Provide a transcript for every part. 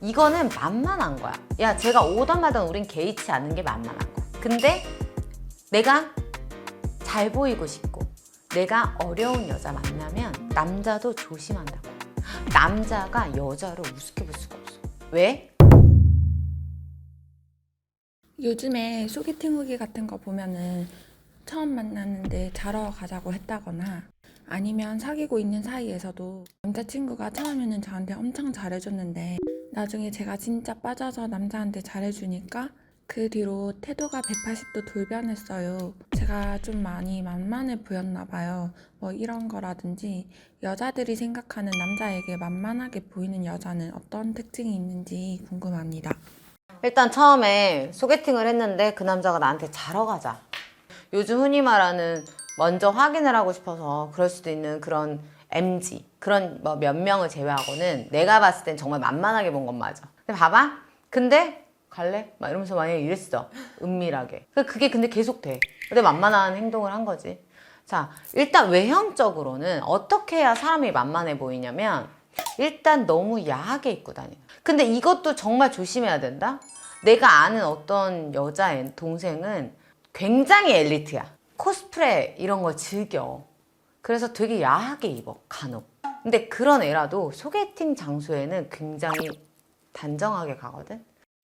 이거는 만만한 거야. 야, 제가 오던 말던 우린 개의치 않는 게 만만한 거야. 근데 내가 잘 보이고 싶고 내가 어려운 여자 만나면 남자도 조심한다고. 남자가 여자를 우습게 볼 수가 없어. 왜? 요즘에 소개팅 후기 같은 거 보면은 처음 만났는데 자러 가자고 했다거나 아니면 사귀고 있는 사이에서도 남자친구가 처음에는 저한테 엄청 잘해줬는데 나중에 제가 진짜 빠져서 남자한테 잘해주니까 그 뒤로 태도가 180도 돌변했어요. 제가 좀 많이 만만해 보였나 봐요. 뭐 이런 거라든지 여자들이 생각하는 남자에게 만만하게 보이는 여자는 어떤 특징이 있는지 궁금합니다. 일단 처음에 소개팅을 했는데 그 남자가 나한테 자러 가자. 요즘 흔히 말하는 먼저 확인을 하고 싶어서 그럴 수도 있는 그런 MG 그런 뭐 몇 명을 제외하고는 내가 봤을 땐 정말 만만하게 본 건 맞아. 근데 봐봐. 근데 갈래? 막 이러면서 만약에 이랬어. 은밀하게. 그게 근데 계속 돼. 근데 만만한 행동을 한 거지. 자, 일단 외형적으로는 어떻게 해야 사람이 만만해 보이냐면 일단 너무 야하게 입고 다니는. 근데 이것도 정말 조심해야 된다. 내가 아는 어떤 여자 동생은 굉장히 엘리트야. 코스프레 이런 거 즐겨. 그래서 되게 야하게 입어, 간혹. 근데 그런 애라도 소개팅 장소에는 굉장히 단정하게 가거든.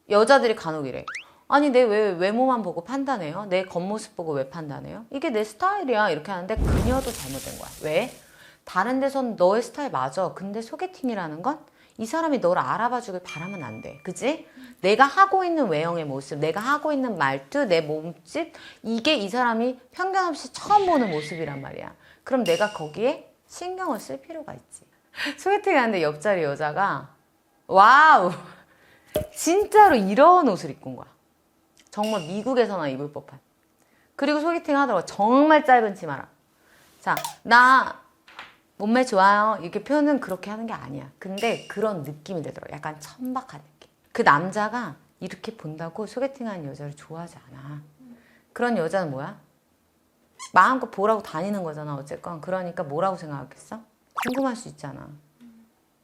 여자들이 간혹 이래. 아니 내 왜 외모만 보고 판단해요? 내 겉모습 보고 왜 판단해요? 이게 내 스타일이야 이렇게 하는데 그녀도 잘못된 거야. 왜? 다른 데선 너의 스타일 맞아. 근데 소개팅이라는 건 이 사람이 너를 알아봐 주길 바라면 안 돼. 그치? 내가 하고 있는 외형의 모습, 내가 하고 있는 말투, 내 몸짓 이게 이 사람이 편견 없이 처음 보는 모습이란 말이야. 그럼 내가 거기에 신경을 쓸 필요가 있지. 소개팅 하는데 옆자리 여자가 와우 진짜로 이런 옷을 입고 온 거야. 정말 미국에서나 입을 법한. 그리고 소개팅 하더라고. 정말 짧은 치마라. 자, 나 몸매 좋아요. 이렇게 표현은 그렇게 하는 게 아니야. 근데 그런 느낌이 되더라고. 약간 천박한 느낌. 그 남자가 이렇게 본다고 소개팅하는 여자를 좋아하지 않아. 그런 여자는 뭐야? 마음껏 보라고 다니는 거잖아. 어쨌건. 그러니까 뭐라고 생각하겠어? 궁금할 수 있잖아.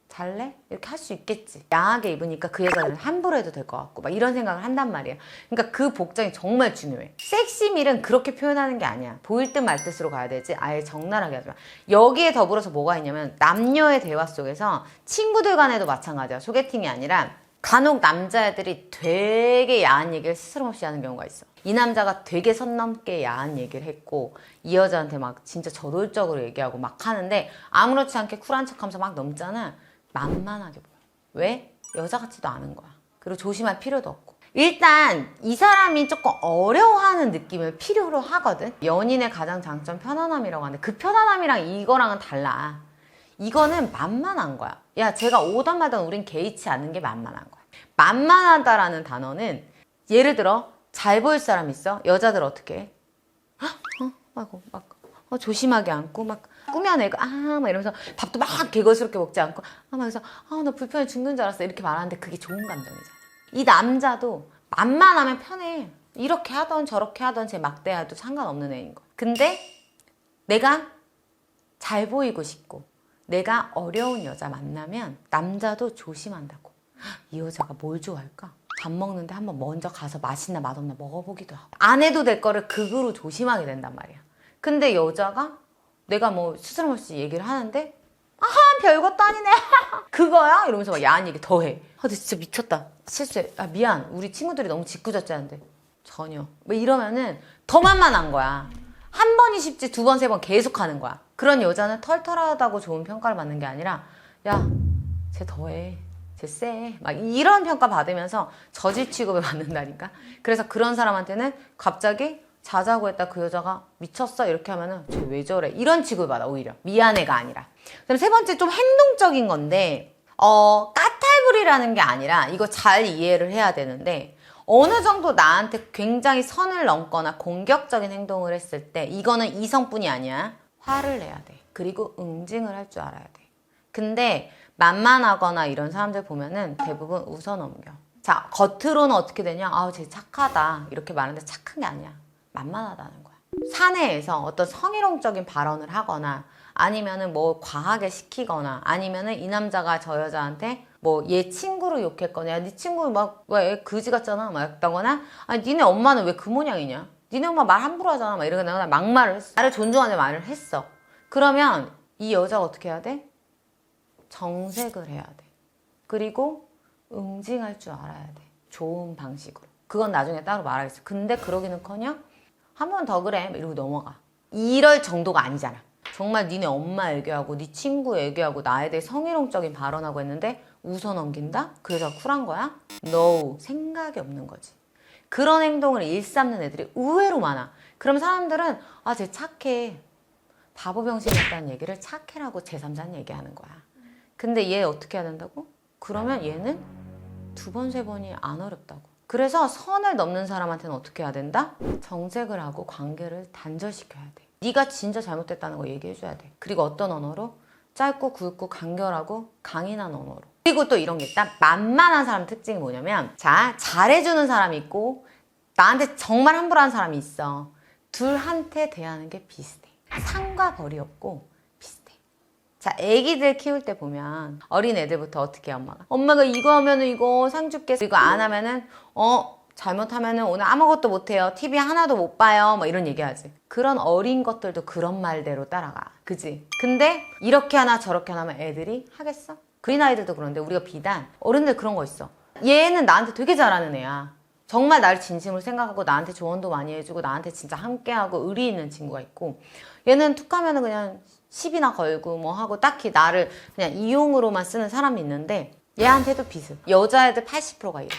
잘래? 이렇게 할 수 있겠지. 야하게 입으니까 그 여자는 함부로 해도 될 것 같고 막 이런 생각을 한단 말이야. 그러니까 그 복장이 정말 중요해. 섹시밀은 그렇게 표현하는 게 아니야. 보일 듯 말 듯으로 가야 되지. 아예 적나라하게 하지 마. 여기에 더불어서 뭐가 있냐면 남녀의 대화 속에서 친구들 간에도 마찬가지야. 소개팅이 아니라 간혹 남자애들이 되게 야한 얘기를 스스럼없이 하는 경우가 있어. 이 남자가 되게 선 넘게 야한 얘기를 했고 이 여자한테 막 진짜 저돌적으로 얘기하고 막 하는데 아무렇지 않게 쿨한 척하면서 막 넘잖아. 만만하게 보여. 왜? 여자 같지도 않은 거야. 그리고 조심할 필요도 없고. 일단 이 사람이 조금 어려워하는 느낌을 필요로 하거든. 연인의 가장 장점 편안함이라고 하는데 그 편안함이랑 이거랑은 달라. 이거는 만만한 거야. 야, 제가 오던 말던 우린 개의치 않는 게 만만한 거야. 만만하다라는 단어는 예를 들어 잘 보일 사람 있어? 여자들 어떻게 해? 조심하게 안고 막 꾸며내고 막 이러면서 밥도 막 개걸스럽게 먹지 않고 막 그래서 나 불편해 죽는 줄 알았어 이렇게 말하는데 그게 좋은 감정이잖아. 이 남자도 만만하면 편해. 이렇게 하던 저렇게 하던 제 막대해도 상관없는 애인 거야. 근데 내가 잘 보이고 싶고 내가 어려운 여자 만나면 남자도 조심한다고. 이 여자가 뭘 좋아할까? 밥 먹는데 한번 먼저 가서 맛있나 맛없나 먹어보기도 하고 안 해도 될 거를 극으로 조심하게 된단 말이야. 근데 여자가 내가 뭐 스스럼없이 얘기를 하는데 별것도 아니네 그거야? 이러면서 막 야한 얘기 더 해. 나 진짜 미쳤다. 실수해. 미안. 우리 친구들이 너무 짓궂었자는데 전혀. 뭐 이러면은 더 만만한 거야. 한 번이 쉽지 두 번, 세 번 계속 하는 거야. 그런 여자는 털털하다고 좋은 평가를 받는 게 아니라 야, 쟤 더해. 쟤 쎄. 막 이런 평가 받으면서 저질 취급을 받는다니까. 그래서 그런 사람한테는 갑자기 자자고 했다 그 여자가 미쳤어? 이렇게 하면은 쟤 왜 저래? 이런 취급을 받아 오히려. 미안해가 아니라. 그럼 세 번째 좀 행동적인 건데 까탈부리라는 게 아니라 이거 잘 이해를 해야 되는데 어느 정도 나한테 굉장히 선을 넘거나 공격적인 행동을 했을 때 이거는 이성뿐이 아니야. 화를 내야 돼. 그리고 응징을 할 줄 알아야 돼. 근데 만만하거나 이런 사람들 보면은 대부분 웃어 넘겨. 자, 겉으로는 어떻게 되냐? 쟤 착하다. 이렇게 말하는데 착한 게 아니야. 만만하다는 거야. 사내에서 어떤 성희롱적인 발언을 하거나 아니면은 뭐 과하게 시키거나 아니면은 이 남자가 저 여자한테 뭐 얘 친구를 욕했거나 야, 네 친구 막 왜 그지 같잖아 막 했다거나 아니 니네 엄마는 왜 그 모양이냐? 니네 엄마 말 함부로 하잖아 막 이러고 내가 막말을 했어. 나를 존중하는 말을 했어. 그러면 이 여자가 어떻게 해야 돼? 정색을 해야 돼. 그리고 응징할 줄 알아야 돼. 좋은 방식으로. 그건 나중에 따로 말하겠어. 근데 그러기는커녕 한 번 더 그래 이러고 넘어가. 이럴 정도가 아니잖아. 정말 니네 엄마 얘기하고 네 친구 얘기하고 나에 대해 성희롱적인 발언하고 했는데 웃어 넘긴다? 그 여자가 쿨한 거야? No. 생각이 없는 거지. 그런 행동을 일삼는 애들이 의외로 많아. 그럼 사람들은 아, 쟤 착해. 바보 병신 같다는 얘기를 착해라고 제3자는 얘기하는 거야. 근데 얘 어떻게 해야 된다고? 그러면 얘는 2번, 3번이 안 어렵다고. 그래서 선을 넘는 사람한테는 어떻게 해야 된다? 정색을 하고 관계를 단절시켜야 돼. 네가 진짜 잘못됐다는 거 얘기해줘야 돼. 그리고 어떤 언어로? 짧고 굵고 간결하고 강인한 언어로. 그리고 또 이런 게 있다. 만만한 사람 특징이 뭐냐면 자, 잘해주는 사람이 있고 나한테 정말 함부로 하는 사람이 있어. 둘한테 대하는 게 비슷해. 상과 벌이 없고 비슷해. 자, 애기들 키울 때 보면 어린 애들부터 어떻게 해, 엄마가 이거 하면은 이거 상 줄게. 이거 안 하면은 잘못하면은 오늘 아무것도 못해요. TV 하나도 못 봐요. 뭐 이런 얘기하지. 그런 어린 것들도 그런 말대로 따라가. 그지? 근데 이렇게 하나 저렇게 하나 하면 애들이 하겠어? 그린 아이들도 그런데 우리가 비단 어른들 그런 거 있어. 얘는 나한테 되게 잘하는 애야. 정말 나를 진심으로 생각하고 나한테 조언도 많이 해주고 나한테 진짜 함께하고 의리 있는 친구가 있고 얘는 툭 하면은 그냥 시비나 걸고 뭐 하고 딱히 나를 그냥 이용으로만 쓰는 사람이 있는데 얘한테도 비슷. 여자애들 80%가 이래.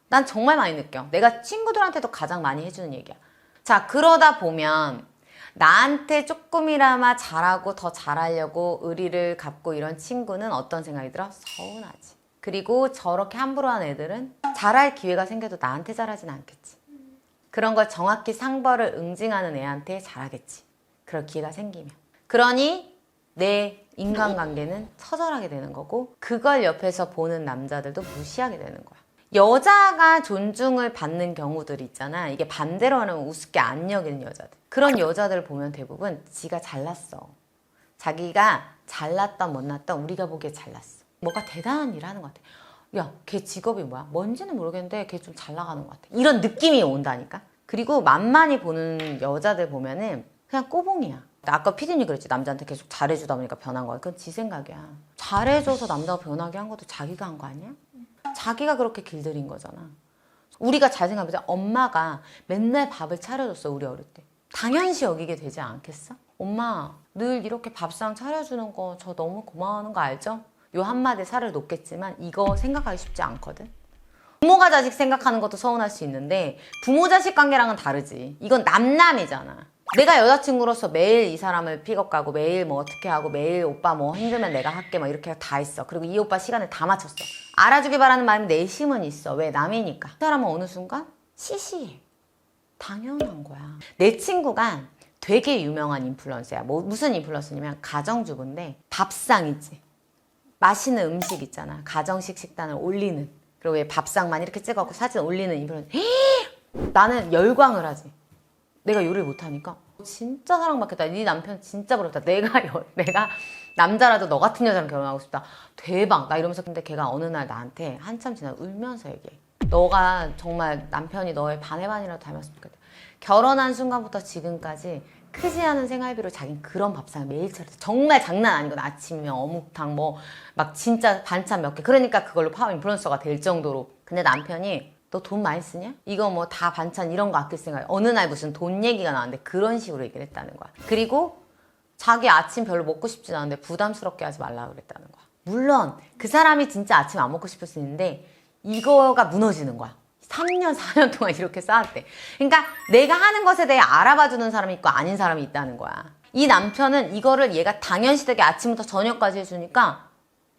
난 정말 많이 느껴. 내가 친구들한테도 가장 많이 해주는 얘기야. 자, 그러다 보면 나한테 조금이나마 잘하고 더 잘하려고 의리를 갚고 이런 친구는 어떤 생각이 들어? 서운하지. 그리고 저렇게 함부로 한 애들은 잘할 기회가 생겨도 나한테 잘하진 않겠지. 그런 걸 정확히 상벌을 응징하는 애한테 잘하겠지. 그럴 기회가 생기면. 그러니 내 인간관계는 처절하게 되는 거고 그걸 옆에서 보는 남자들도 무시하게 되는 거야. 여자가 존중을 받는 경우들이 있잖아. 이게 반대로 하면 우습게 안 여기는 여자들. 그런 여자들을 보면 대부분 지가 잘났어. 자기가 잘났던 못났던 우리가 보기에 잘났어. 뭐가 대단한 일을 하는 것 같아. 야, 걔 직업이 뭐야? 뭔지는 모르겠는데 걔 좀 잘 나가는 것 같아. 이런 느낌이 온다니까. 그리고 만만히 보는 여자들 보면은 그냥 꼬봉이야. 아까 피디님 그랬지. 남자한테 계속 잘해주다 보니까 변한 거야. 그건 지 생각이야. 잘해줘서 남자가 변하게 한 것도 자기가 한 거 아니야? 자기가 그렇게 길들인 거잖아. 우리가 잘 생각해보자. 엄마가 맨날 밥을 차려줬어. 우리 어릴 때. 당연시 여기게 되지 않겠어? 엄마 늘 이렇게 밥상 차려주는 거 저 너무 고마워하는 거 알죠? 요 한마디에 살을 놓겠지만 이거 생각하기 쉽지 않거든. 부모가 자식 생각하는 것도 서운할 수 있는데 부모 자식 관계랑은 다르지. 이건 남남이잖아. 내가 여자친구로서 매일 이 사람을 픽업 가고 매일 뭐 어떻게 하고 매일 오빠 뭐 힘들면 내가 할게 막 이렇게 다 했어. 그리고 이 오빠 시간을 다 맞췄어. 알아주길 바라는 마음이 내심은 있어. 왜? 남이니까. 그 사람은 어느 순간 시시해. 당연한 거야. 내 친구가 되게 유명한 인플루언서야. 뭐 무슨 인플루언서냐면 가정주부인데 밥상 있지. 맛있는 음식 있잖아. 가정식 식단을 올리는. 그리고 왜 밥상만 이렇게 찍어갖고 사진 올리는 인플루언서. 나는 열광을 하지. 내가 요리를 못하니까 진짜 사랑받겠다. 네 남편 진짜 부럽다. 내가 남자라도 너 같은 여자랑 결혼하고 싶다. 대박. 나 이러면서 근데 걔가 어느 날 나한테 한참 지나고 울면서 얘기해. 너가 정말 남편이 너의 반의 반이라도 닮았으면 좋겠다. 결혼한 순간부터 지금까지 크지 않은 생활비로 자기는 그런 밥상을 매일 차려. 정말 장난 아니거든. 아침이면 어묵탕 뭐 막 진짜 반찬 몇 개. 그러니까 그걸로 파워 인플루언서가 될 정도로. 근데 남편이 너 돈 많이 쓰냐? 이거 뭐 다 반찬 이런 거 아낄 생각해. 어느 날 무슨 돈 얘기가 나왔는데 그런 식으로 얘기를 했다는 거야. 그리고 자기 아침 별로 먹고 싶지 않은데 부담스럽게 하지 말라고 그랬다는 거야. 물론 그 사람이 진짜 아침 안 먹고 싶을 수 있는데 이거가 무너지는 거야. 3년, 4년 동안 이렇게 쌓았대. 그러니까 내가 하는 것에 대해 알아봐주는 사람이 있고 아닌 사람이 있다는 거야. 이 남편은 이거를 얘가 당연시되게 아침부터 저녁까지 해주니까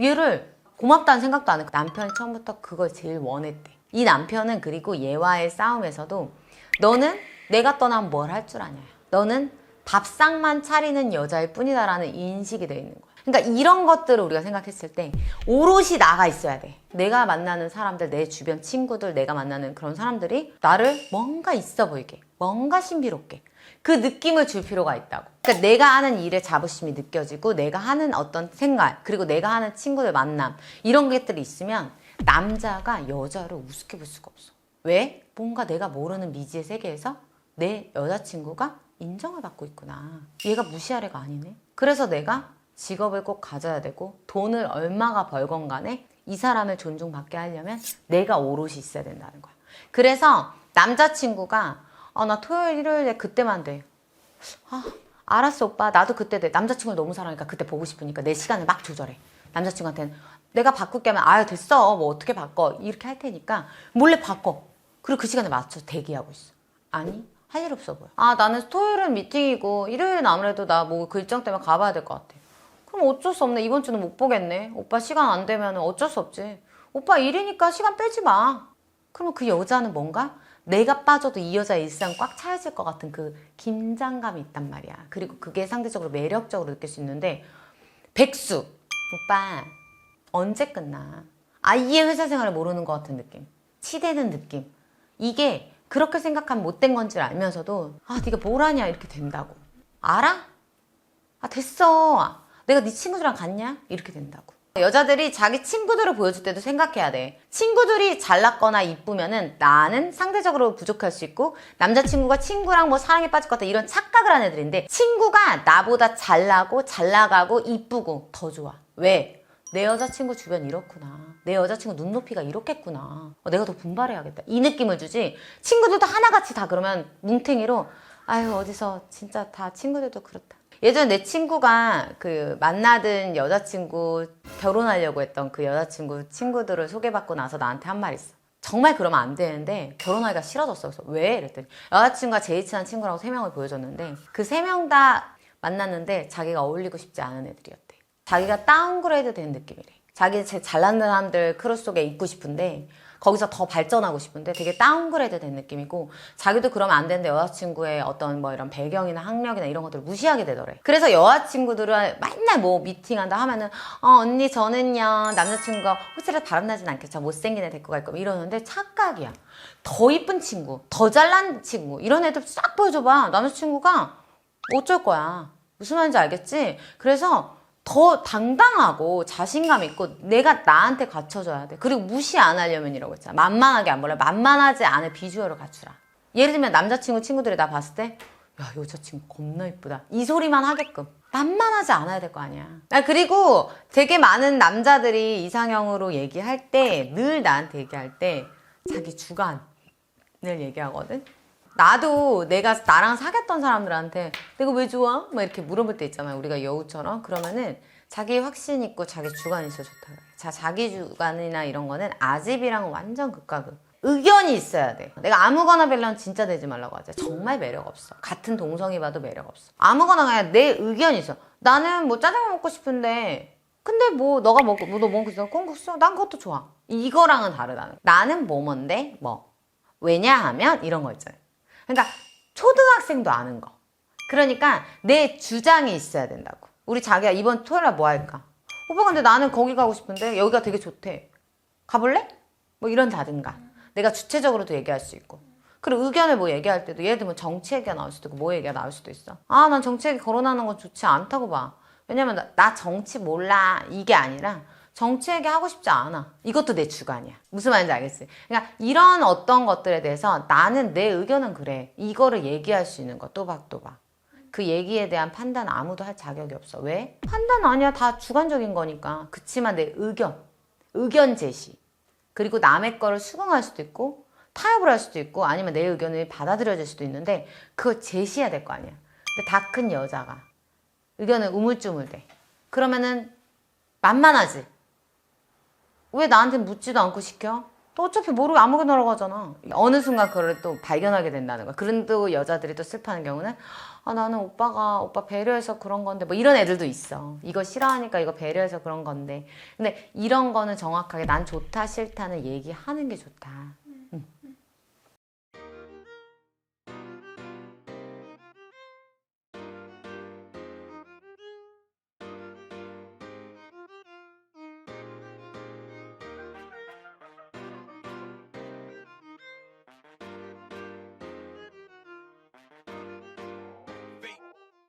얘를 고맙다는 생각도 안 했고 남편이 처음부터 그걸 제일 원했대. 이 남편은 그리고 얘와의 싸움에서도 너는 내가 떠나면 뭘 할 줄 아냐. 너는 밥상만 차리는 여자일 뿐이다라는 인식이 돼 있는 거야. 그러니까 이런 것들을 우리가 생각했을 때 오롯이 나가 있어야 돼. 내가 만나는 사람들, 내 주변 친구들, 내가 만나는 그런 사람들이 나를 뭔가 있어 보이게, 뭔가 신비롭게. 그 느낌을 줄 필요가 있다고. 그러니까 내가 하는 일에 자부심이 느껴지고 내가 하는 어떤 생각 그리고 내가 하는 친구들 만남 이런 것들이 있으면 남자가 여자를 우습게 볼 수가 없어. 왜? 뭔가 내가 모르는 미지의 세계에서 내 여자친구가 인정을 받고 있구나. 얘가 무시할 애가 아니네. 그래서 내가 직업을 꼭 가져야 되고 돈을 얼마가 벌건 간에 이 사람을 존중받게 하려면 내가 오롯이 있어야 된다는 거야. 그래서 남자친구가 나 토요일 일요일에 그때만 돼. 알았어 오빠 나도 그때 돼. 남자친구를 너무 사랑하니까 그때 보고 싶으니까 내 시간을 막 조절해. 남자친구한테는 내가 바꿀게 하면 아유 됐어 뭐 어떻게 바꿔 이렇게 할 테니까 몰래 바꿔. 그리고 그 시간에 맞춰서 대기하고 있어. 아니 할 일 없어 보여. 나는 토요일은 미팅이고 일요일은 아무래도 나 뭐 그 일정 때문에 가봐야 될 것 같아. 그럼 어쩔 수 없네. 이번 주는 못 보겠네. 오빠 시간 안 되면 어쩔 수 없지. 오빠 일이니까 시간 빼지 마. 그러면 그 여자는 뭔가 내가 빠져도 이 여자의 일상 꽉 차야질 것 같은 그 긴장감이 있단 말이야. 그리고 그게 상대적으로 매력적으로 느낄 수 있는데 백수 오빠 언제 끝나? 아예 회사 생활을 모르는 것 같은 느낌. 치대는 느낌. 이게 그렇게 생각하면 못된 건 줄 알면서도 네가 뭘 하냐 이렇게 된다고. 알아? 됐어. 내가 네 친구들이랑 갔냐? 이렇게 된다고. 여자들이 자기 친구들을 보여줄 때도 생각해야 돼. 친구들이 잘났거나 이쁘면은 나는 상대적으로 부족할 수 있고 남자친구가 친구랑 뭐 사랑에 빠질 것 같다 이런 착각을 하는 애들인데 친구가 나보다 잘나고 잘나가고 이쁘고 더 좋아. 왜? 내 여자친구 주변 이렇구나. 내 여자친구 눈높이가 이렇겠구나. 내가 더 분발해야겠다. 이 느낌을 주지. 친구들도 하나같이 다 그러면 뭉탱이로 아유 어디서 진짜 다 친구들도 그렇다. 예전에 내 친구가 그 만나던 여자친구 결혼하려고 했던 그 여자친구 친구들을 소개받고 나서 나한테 한 말 있어. 정말 그러면 안 되는데 결혼하기가 싫어졌어. 그래서 왜? 이랬더니 여자친구가 제일 친한 친구라고 3명을 보여줬는데 그 3명 다 만났는데 자기가 어울리고 싶지 않은 애들이었대. 자기가 다운그레이드 된 느낌이래. 자기 제 잘난 사람들 크루 속에 있고 싶은데 거기서 더 발전하고 싶은데 되게 다운그레이드 된 느낌이고 자기도 그러면 안 되는데 여자친구의 어떤 뭐 이런 배경이나 학력이나 이런 것들을 무시하게 되더래. 그래서 여자친구들은 맨날 뭐 미팅한다 하면은 언니 저는요 남자친구가 혹시라도 바람나진 않겠죠. 못생긴 애 데리고 갈 거면 이러는데 착각이야. 더 이쁜 친구, 더 잘난 친구 이런 애들 싹 보여줘봐. 남자친구가 어쩔 거야. 무슨 말인지 알겠지? 그래서 더 당당하고 자신감 있고 내가 나한테 갖춰줘야 돼. 그리고 무시 안 하려면 이러고 있잖아. 만만하게 안 보려. 만만하지 않은 비주얼을 갖추라. 예를 들면 남자친구 친구들이 나 봤을 때 야 여자친구 겁나 이쁘다 이 소리만 하게끔 만만하지 않아야 될 거 아니야. 그리고 되게 많은 남자들이 이상형으로 얘기할 때 늘 나한테 얘기할 때 자기 주관을 얘기하거든. 나도 내가 나랑 사귀었던 사람들한테 내가 왜 좋아? 막 이렇게 물어볼 때 있잖아요. 우리가 여우처럼. 그러면은 자기 확신 있고 자기 주관이 있어 좋다. 자기 주관이나 이런 거는 아집이랑 완전 극과 극. 의견이 있어야 돼. 내가 아무거나 벨런 진짜 되지 말라고 하지. 정말 매력 없어. 같은 동성이 봐도 매력 없어. 아무거나 그냥 내 의견이 있어. 나는 뭐 짜장면 먹고 싶은데 근데 뭐 너가 먹고 뭐 너 먹고 있어? 콩국수? 난 그것도 좋아. 이거랑은 다르다는. 나는 뭐뭔데? 뭐. 왜냐하면 이런 거 있잖아요. 그러니까 초등학생도 아는 거. 그러니까 내 주장이 있어야 된다고. 우리 자기야 이번 토요일에 뭐 할까? 오빠 근데 나는 거기 가고 싶은데 여기가 되게 좋대. 가볼래? 뭐 이런다든가. 내가 주체적으로도 얘기할 수 있고. 그리고 의견을 뭐 얘기할 때도 예를 들면 정치 얘기가 나올 수도 있고 뭐 얘기가 나올 수도 있어. 난 정치 얘기 거론하는 건 좋지 않다고 봐. 왜냐면 나 정치 몰라 이게 아니라 정치 얘기 하고 싶지 않아. 이것도 내 주관이야. 무슨 말인지 알겠지? 그러니까 이런 어떤 것들에 대해서 나는 내 의견은 그래. 이거를 얘기할 수 있는 거 또박또박. 그 얘기에 대한 판단 아무도 할 자격이 없어. 왜? 판단 아니야. 다 주관적인 거니까. 그치만 내 의견 제시. 그리고 남의 거를 수긍할 수도 있고 타협을 할 수도 있고 아니면 내 의견이 받아들여질 수도 있는데 그걸 제시해야 될 거 아니야. 근데 다 큰 여자가 의견을 우물쭈물대. 그러면은 만만하지. 왜 나한테 묻지도 않고 시켜? 또 어차피 모르고 아무거나 하라고 하잖아. 어느 순간 그걸 또 발견하게 된다는 거야. 그런데 여자들이 또 슬퍼하는 경우는 나는 오빠 배려해서 그런 건데 뭐 이런 애들도 있어. 이거 싫어하니까 이거 배려해서 그런 건데. 근데 이런 거는 정확하게 난 좋다 싫다는 얘기하는 게 좋다.